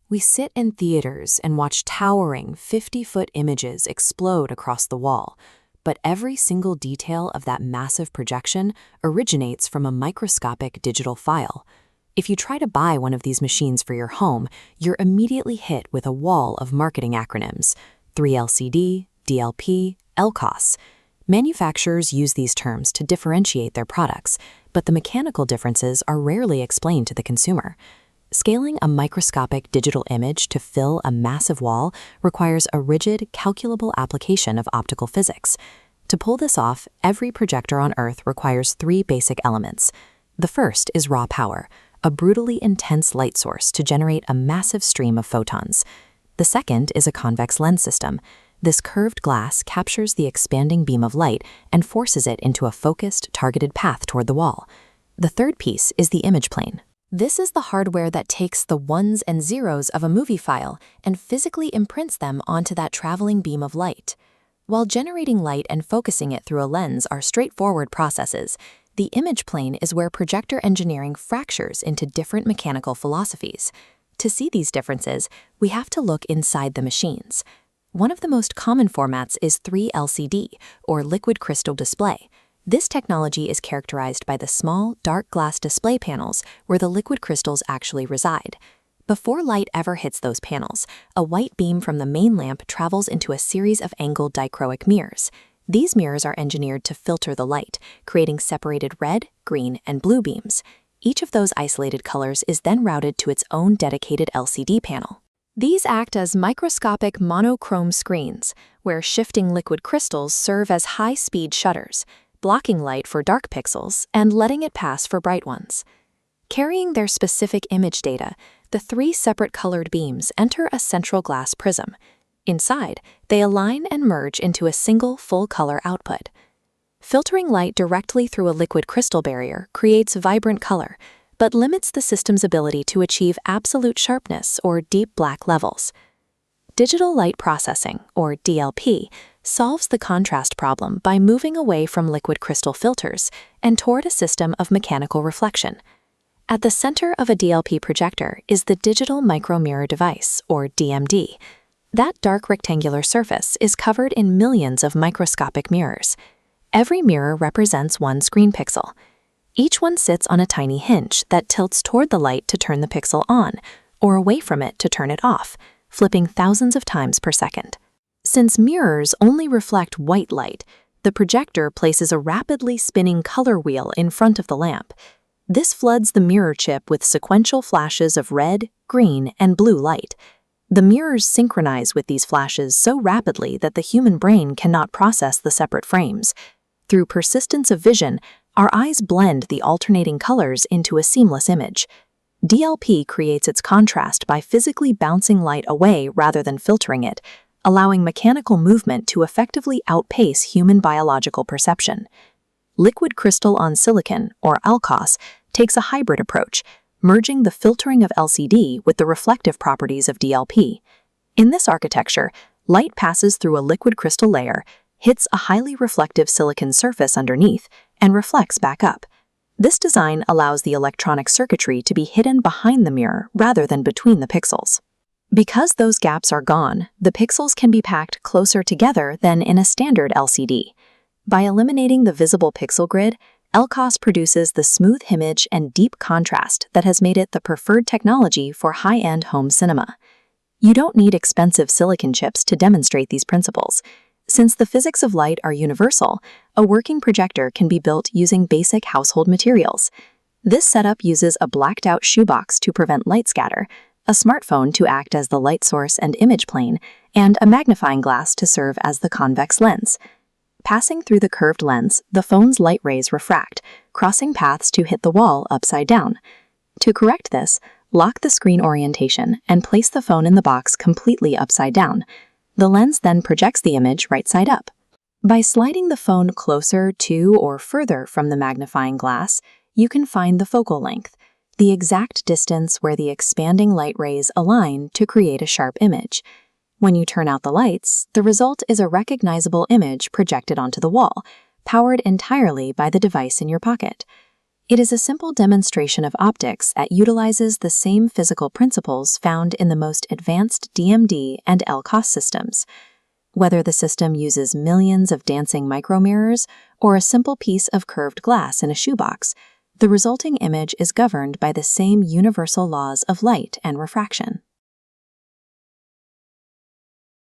We sit in theaters and watch towering 50-foot images explode across the wall, but every single detail of that massive projection originates from a microscopic digital file. If you try to buy one of these machines for your home, you're immediately hit with a wall of marketing acronyms: 3LCD, DLP, LCoS. Manufacturers use these terms to differentiate their products, but the mechanical differences are rarely explained to the consumer. Scaling a microscopic digital image to fill a massive wall requires a rigid, calculable application of optical physics. To pull this off, every projector on Earth requires three basic elements. The first is raw power, a brutally intense light source to generate a massive stream of photons. The second is a convex lens system. This curved glass captures the expanding beam of light and forces it into a focused, targeted path toward the wall. The third piece is the image plane. This is the hardware that takes the ones and zeros of a movie file and physically imprints them onto that traveling beam of light. While generating light and focusing it through a lens are straightforward processes, the image plane is where projector engineering fractures into different mechanical philosophies. To see these differences, we have to look inside the machines. One of the most common formats is 3LCD, or liquid crystal display. This technology is characterized by the small, dark glass display panels where the liquid crystals actually reside. Before light ever hits those panels, a white beam from the main lamp travels into a series of angled dichroic mirrors. These mirrors are engineered to filter the light, creating separated red, green, and blue beams. Each of those isolated colors is then routed to its own dedicated LCD panel. These act as microscopic monochrome screens, where shifting liquid crystals serve as high-speed shutters, blocking light for dark pixels and letting it pass for bright ones. Carrying their specific image data, the three separate colored beams enter a central glass prism. Inside, they align and merge into a single full-color output. Filtering light directly through a liquid crystal barrier creates vibrant color, but limits the system's ability to achieve absolute sharpness or deep black levels. Digital light processing, or DLP, solves the contrast problem by moving away from liquid crystal filters and toward a system of mechanical reflection. At the center of a DLP projector is the digital micromirror device, or DMD. That dark rectangular surface is covered in millions of microscopic mirrors. Every mirror represents one screen pixel. Each one sits on a tiny hinge that tilts toward the light to turn the pixel on, or away from it to turn it off, flipping thousands of times per second. Since mirrors only reflect white light, the projector places a rapidly spinning color wheel in front of the lamp. This floods the mirror chip with sequential flashes of red, green, and blue light. The mirrors synchronize with these flashes so rapidly that the human brain cannot process the separate frames. Through persistence of vision, our eyes blend the alternating colors into a seamless image. DLP creates its contrast by physically bouncing light away rather than filtering it, allowing mechanical movement to effectively outpace human biological perception. Liquid crystal on silicon, or LCoS, takes a hybrid approach, merging the filtering of LCD with the reflective properties of DLP. In this architecture, light passes through a liquid crystal layer, hits a highly reflective silicon surface underneath, and reflects back up. This design allows the electronic circuitry to be hidden behind the mirror rather than between the pixels. Because those gaps are gone, the pixels can be packed closer together than in a standard LCD. By eliminating the visible pixel grid, LCoS produces the smooth image and deep contrast that has made it the preferred technology for high-end home cinema. You don't need expensive silicon chips to demonstrate these principles. Since the physics of light are universal, a working projector can be built using basic household materials. This setup uses a blacked-out shoebox to prevent light scatter, a smartphone to act as the light source and image plane, and a magnifying glass to serve as the convex lens. Passing through the curved lens, the phone's light rays refract, crossing paths to hit the wall upside down. To correct this, lock the screen orientation and place the phone in the box completely upside down. The lens then projects the image right side up. By sliding the phone closer to or further from the magnifying glass, you can find the focal length, the exact distance where the expanding light rays align to create a sharp image. When you turn out the lights, the result is a recognizable image projected onto the wall, powered entirely by the device in your pocket. It is a simple demonstration of optics that utilizes the same physical principles found in the most advanced DMD and LCoS systems. Whether the system uses millions of dancing micromirrors or a simple piece of curved glass in a shoebox, the resulting image is governed by the same universal laws of light and refraction.